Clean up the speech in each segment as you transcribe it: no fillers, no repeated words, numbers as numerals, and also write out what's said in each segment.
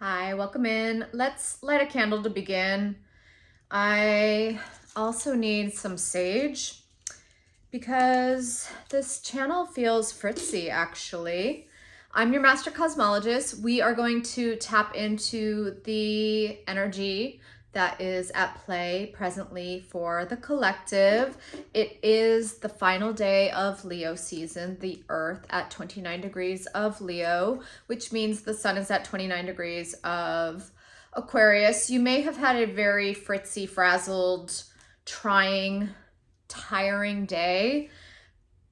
Hi, welcome in. Let's light a candle to begin. I also need some sage because this channel feels fritzy actually. I'm your master cosmologist. We are going to tap into the energy that is at play presently for the collective. It is the final day of Leo season, the Earth at 29 degrees of Leo, which means the sun is at 29 degrees of Aquarius. You may have had a very fritzy, frazzled, trying, tiring day.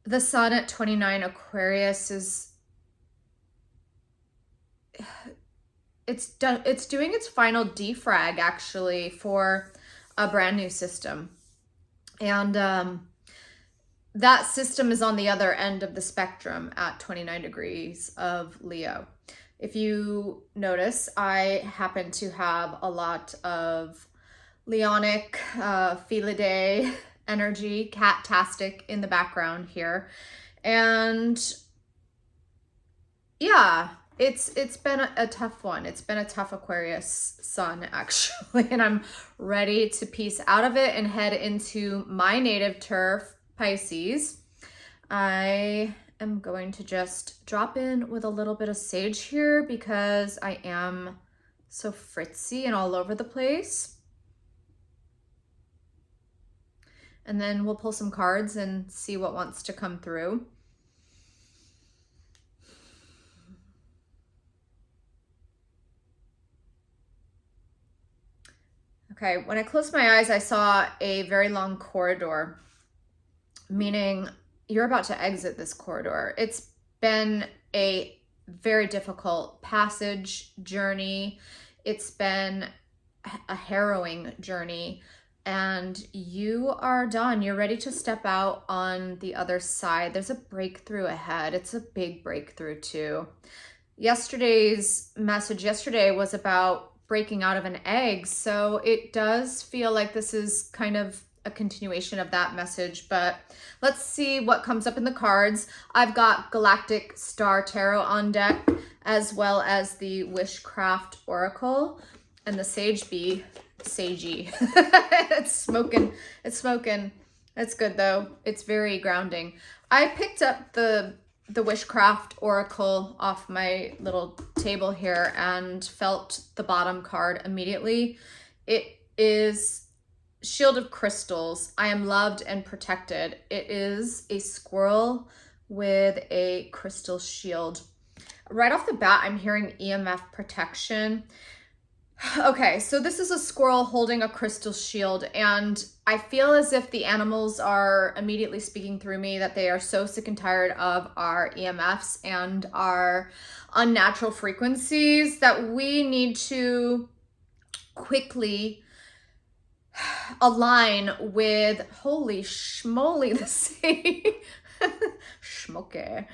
The sun at 29 Aquarius is it's doing its final defrag actually for a brand new system. And that system is on the other end of the spectrum at 29 degrees of Leo. If you notice, I happen to have a lot of Leonic, Felidae energy, cat-tastic in the background here. And yeah, it's been a tough one. It's been a tough Aquarius sun actually, and I'm ready to peace out of it and head into my native turf, Pisces. I am going to just drop in with a little bit of sage here because I am so fritzy and all over the place. And then we'll pull some cards and see what wants to come through. Okay, when I closed my eyes, I saw a very long corridor, meaning you're about to exit this corridor. It's been a very difficult passage journey. It's been a harrowing journey, and you are done. You're ready to step out on the other side. There's a breakthrough ahead. It's a big breakthrough too. Yesterday's message was about breaking out of an egg. So it does feel like this is kind of a continuation of that message, but let's see what comes up in the cards. I've got Galactic Star Tarot on deck, as well as the Wishcraft Oracle and the Sage Bee, Sagey. It's smoking. It's good though. It's very grounding. I picked up the Wishcraft Oracle off my little table here and felt the bottom card immediately. It is Shield of Crystals. I am loved and protected. It is a squirrel with a crystal shield. Right off the bat, I'm hearing EMF protection. Okay, so this is a squirrel holding a crystal shield, and I feel as if the animals are immediately speaking through me that they are so sick and tired of our EMFs and our unnatural frequencies that we need to quickly align with, holy schmoly, the same schmoke.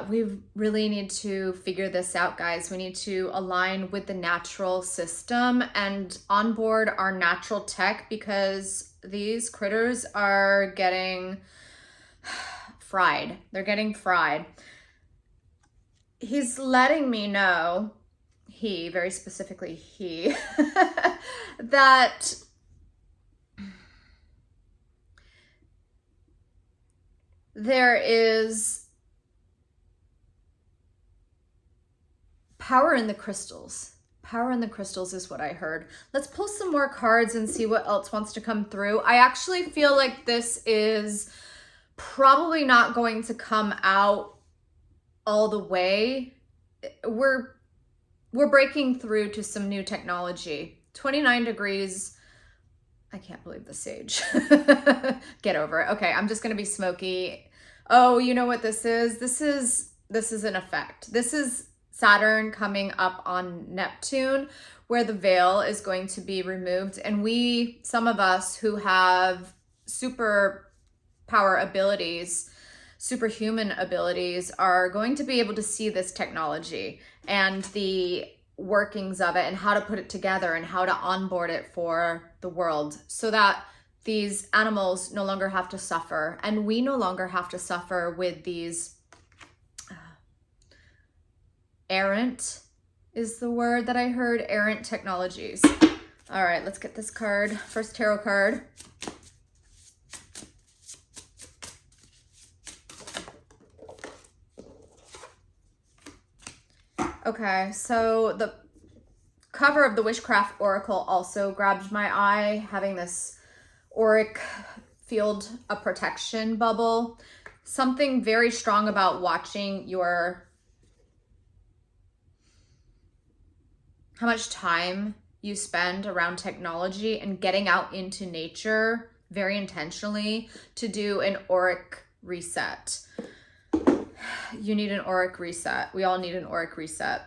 We really need to figure this out, guys. We need to align with the natural system and onboard our natural tech, because these critters are getting fried. They're getting fried. He's letting me know, very specifically he, that there is power in the crystals. Power in the crystals is what I heard. Let's pull some more cards and see what else wants to come through. I actually feel like this is probably not going to come out all the way. We're breaking through to some new technology. 29 degrees. I can't believe the sage. Get over it. Okay, I'm just gonna be smoky. Oh, you know what this is? This is an effect. This is Saturn coming up on Neptune, where the veil is going to be removed. And some of us who have superpower abilities, superhuman abilities, are going to be able to see this technology and the workings of it and how to put it together and how to onboard it for the world, so that these animals no longer have to suffer, and we no longer have to suffer with these errant is the word that I heard. Errant technologies. All right, let's get this card. First tarot card. Okay, so the cover of the Witchcraft Oracle also grabbed my eye, having this Auric field of protection bubble. Something very strong about watching how much time you spend around technology and getting out into nature very intentionally to do an Auric reset. You need an Auric reset. We all need an Auric reset.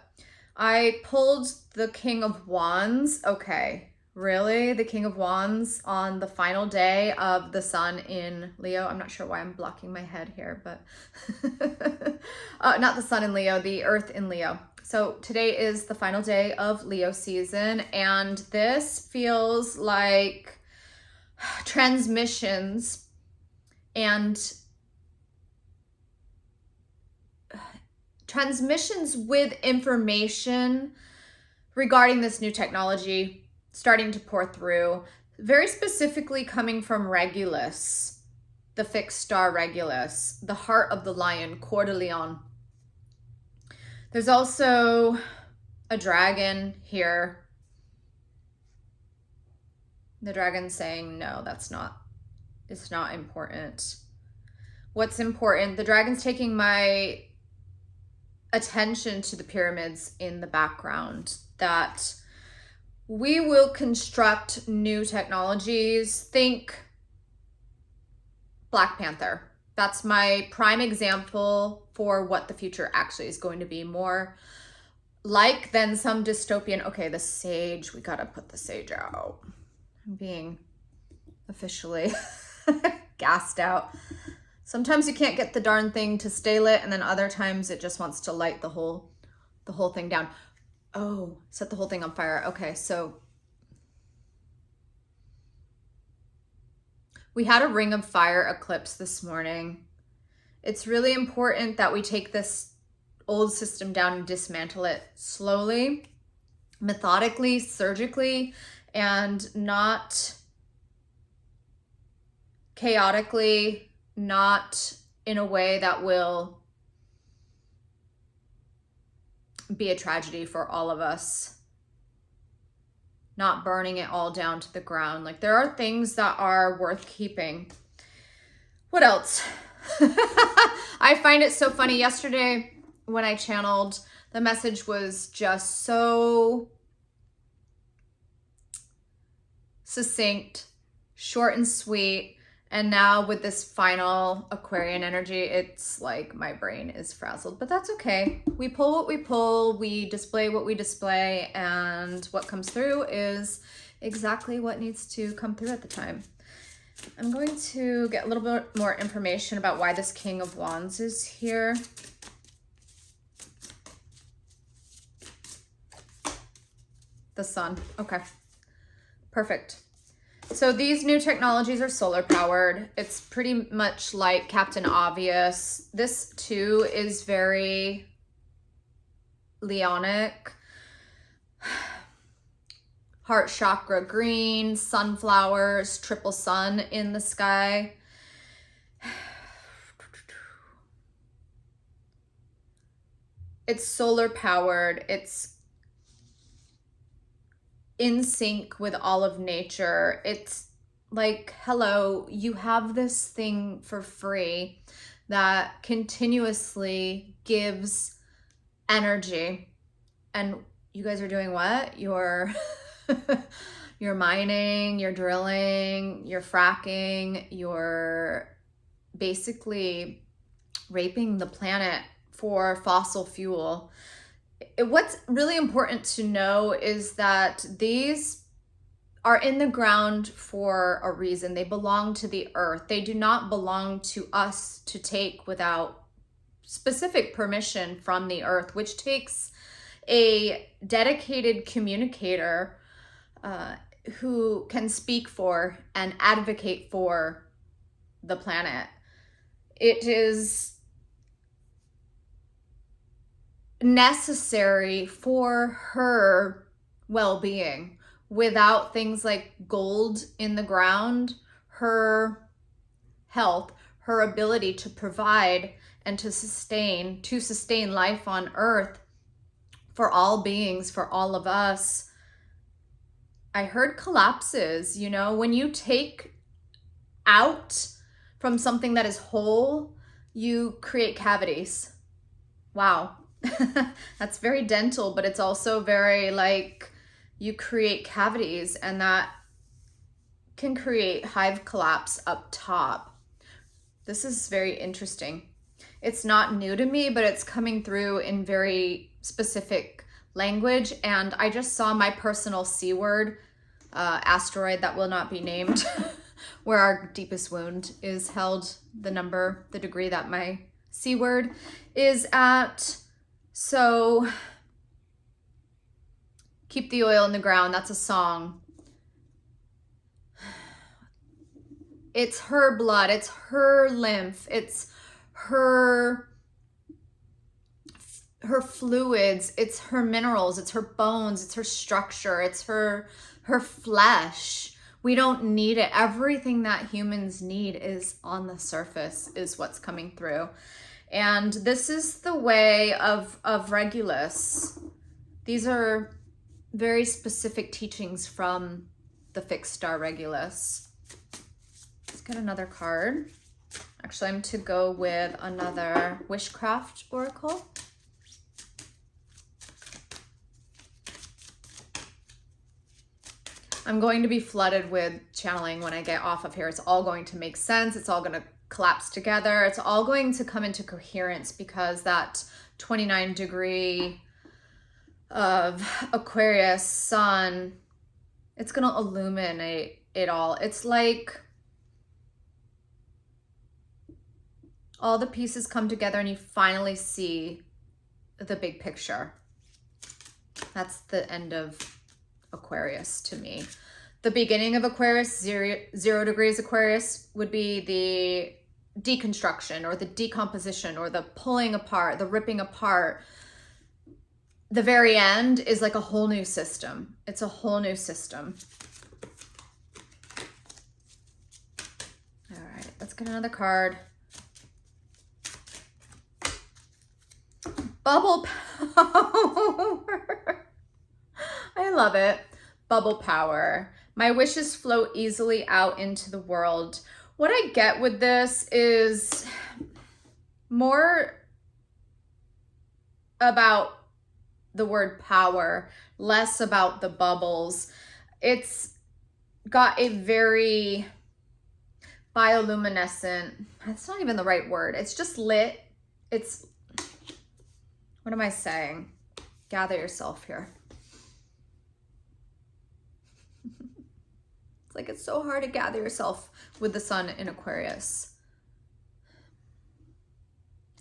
I pulled the King of Wands. Okay, really? The King of Wands on the final day of the sun in Leo. I'm not sure why I'm blocking my head here, but not the sun in Leo, the earth in Leo. So today is the final day of Leo season, and this feels like transmissions and transmissions with information regarding this new technology starting to pour through, very specifically coming from Regulus, the fixed star Regulus, the heart of the lion, Coeur de Lion. There's also a dragon here. The dragon's saying, no, it's not important. What's important? The dragon's taking my attention to the pyramids in the background, that we will construct new technologies. Think Black Panther. That's my prime example for what the future actually is going to be. More like than some dystopian, okay, the sage, we gotta put the sage out. I'm being officially gassed out. Sometimes you can't get the darn thing to stay lit, and then other times it just wants to light the whole thing down. Oh, set the whole thing on fire. Okay, so we had a Ring of Fire eclipse this morning. It's really important that we take this old system down and dismantle it slowly, methodically, surgically, and not chaotically, not in a way that will be a tragedy for all of us. Not burning it all down to the ground. Like, there are things that are worth keeping. What else? I find it so funny. Yesterday when I channeled, the message was just so succinct, short and sweet. And now with this final Aquarian energy, it's like my brain is frazzled, but that's okay. We pull what we pull, we display what we display, and what comes through is exactly what needs to come through at the time. I'm going to get a little bit more information about why this King of Wands is here. The sun. Okay, perfect. So these new technologies are solar powered. It's pretty much like Captain Obvious. This too is very Leonic. Heart chakra green, sunflowers, triple sun in the sky. It's solar powered. It's in sync with all of nature. It's like, hello, you have this thing for free that continuously gives energy, and you guys are doing what? You're mining, you're drilling, you're fracking, you're basically raping the planet for fossil fuel. What's really important to know is that these are in the ground for a reason. They belong to the earth. They do not belong to us to take without specific permission from the earth, which takes a dedicated communicator who can speak for and advocate for the planet. It is necessary for her well-being. Without things like gold in the ground, her health, her ability to provide and to sustain life on earth for all beings, for all of us. I heard collapses. You know, when you take out from something that is whole, you create cavities. Wow. That's very dental, but it's also very like you create cavities, and that can create hive collapse up top. This is very interesting. It's not new to me, but it's coming through in very specific language. And I just saw my personal C word, asteroid that will not be named, where our deepest wound is held, the degree that my C word is at. So keep the oil in the ground. That's a song. It's her blood, it's her lymph, it's her fluids, it's her minerals, it's her bones, it's her structure, it's her flesh. We don't need it. Everything that humans need is on the surface, is what's coming through. And this is the way of Regulus. These are very specific teachings from the fixed star Regulus. Let's get another card. Actually, I'm to go with another Wishcraft Oracle. I'm going to be flooded with channeling when I get off of here. It's all going to make sense. It's all going to collapse together. It's all going to come into coherence, because that 29 degree of Aquarius sun, it's going to illuminate it all. It's like all the pieces come together and you finally see the big picture. That's the end of Aquarius to me. The beginning of Aquarius, 0 degrees Aquarius, would be the deconstruction or the decomposition or the pulling apart, the ripping apart. The very end is like a whole new system. It's a whole new system. All right, let's get another card. Bubble power. I love it. Bubble power. My wishes flow easily out into the world. What I get with this is more about the word power, less about the bubbles. It's got a very bioluminescent, that's not even the right word. It's just lit. It's, what am I saying? Gather yourself here. Like, it's so hard to gather yourself with the sun in Aquarius.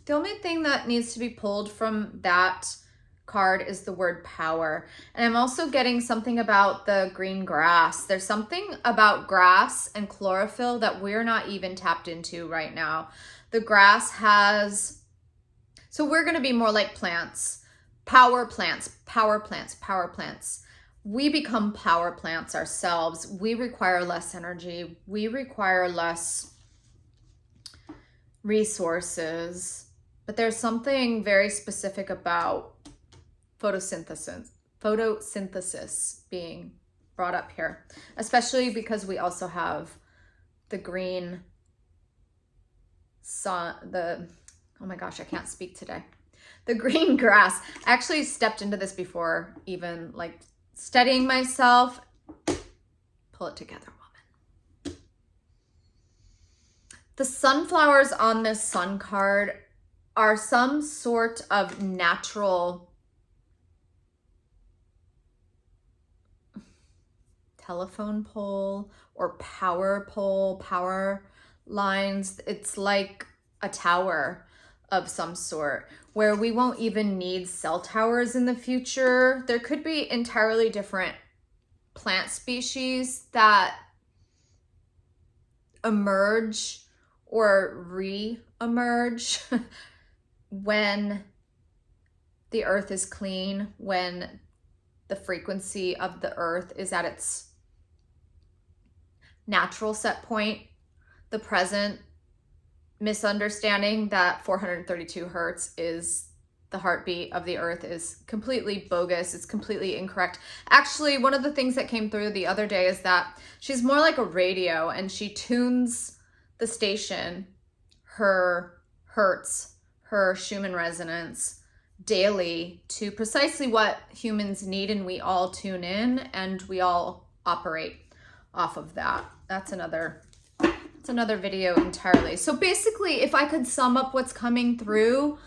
The only thing that needs to be pulled from that card is the word power. And I'm also getting something about the green grass. There's something about grass and chlorophyll that we're not even tapped into right now. The grass has, so we're going to be more like plants, power plants, power plants, power plants. We become power plants ourselves. We require less energy. We require less resources. But there's something very specific about photosynthesis being brought up here, especially because we also have the green sun, oh my gosh, I can't speak today. The green grass. I actually stepped into this before even like studying myself. Pull it together, woman. The sunflowers on this sun card are some sort of natural telephone pole or power pole, power lines. It's like a tower of some sort, where we won't even need cell towers in the future. There could be entirely different plant species that emerge or re-emerge when the earth is clean, when the frequency of the earth is at its natural set point. The present misunderstanding that 432 hertz is the heartbeat of the earth is completely bogus. It's completely incorrect. Actually, one of the things that came through the other day is that she's more like a radio, and she tunes the station, her hertz, her Schumann resonance daily to precisely what humans need, and we all tune in and we all operate off of that. That's another video entirely. So basically, if I could sum up what's coming through,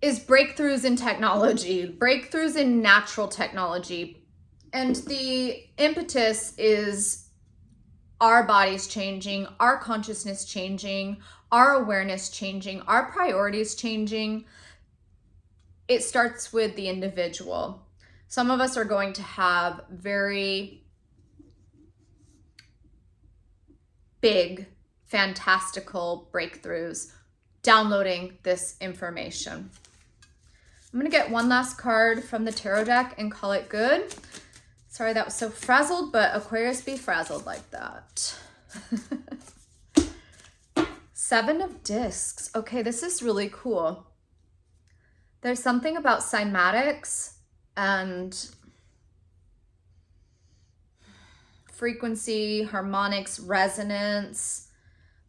is breakthroughs in technology, breakthroughs in natural technology. And the impetus is our bodies changing, our consciousness changing, our awareness changing, our priorities changing. It starts with the individual. Some of us are going to have very big, fantastical breakthroughs downloading this information. I'm going to get one last card from the tarot deck and call it good. Sorry that was so frazzled, but Aquarius be frazzled like that. Seven of Discs. Okay, this is really cool. There's something about cymatics and frequency, harmonics, resonance,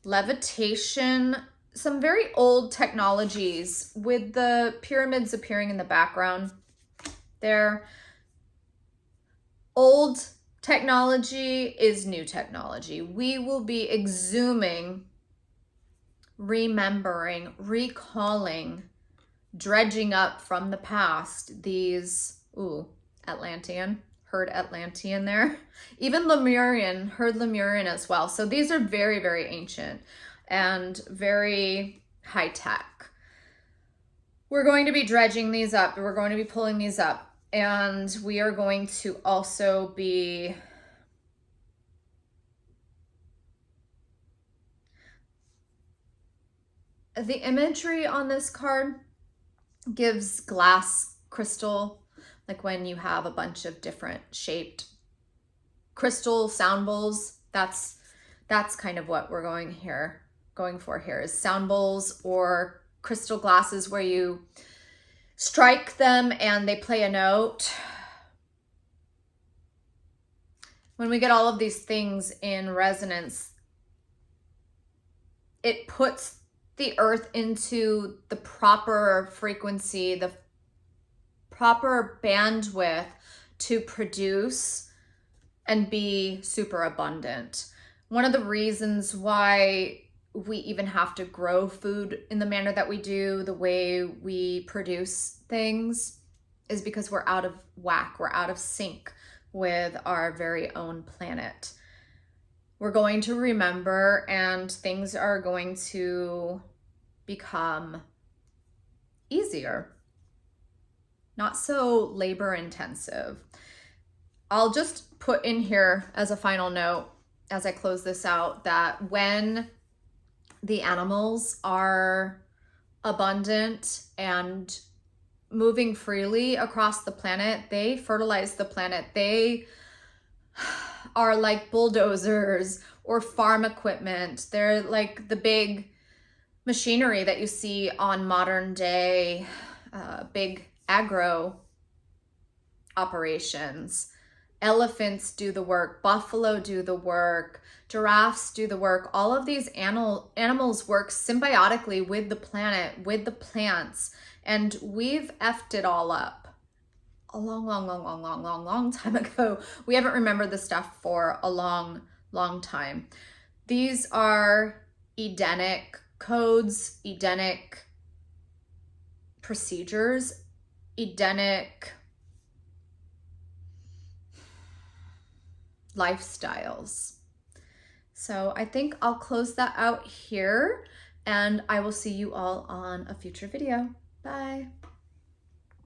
levitation, some very old technologies with the pyramids appearing in the background. They're old technology is new technology. We will be exhuming, remembering, recalling, dredging up from the past these, Atlantean, heard Atlantean there. Even Lemurian, heard Lemurian as well. So these are very, very ancient and very high tech. We're going to be dredging these up. We're going to be pulling these up. And we are going to also be the imagery on this card gives glass crystal, like when you have a bunch of different shaped crystal sound bowls. That's kind of what we're going for here is sound bowls or crystal glasses where you strike them and they play a note. When we get all of these things in resonance, it puts the earth into the proper frequency, the proper bandwidth to produce and be super abundant. One of the reasons why we even have to grow food in the manner that we do, the way we produce things, is because we're out of whack, we're out of sync with our very own planet. We're going to remember, and things are going to become easier, not so labor intensive. I'll just put in here as a final note as I close this out that when the animals are abundant and moving freely across the planet, they fertilize the planet. They are like bulldozers or farm equipment. They're like the big machinery that you see on modern day big agro operations. Elephants do the work, buffalo do the work, giraffes do the work. All of these animals work symbiotically with the planet, with the plants, and we've effed it all up a long time ago. We haven't remembered this stuff for a long time. These are Edenic codes, Edenic procedures, Edenic lifestyles. So I think I'll close that out here, and I will see you all on a future video. Bye.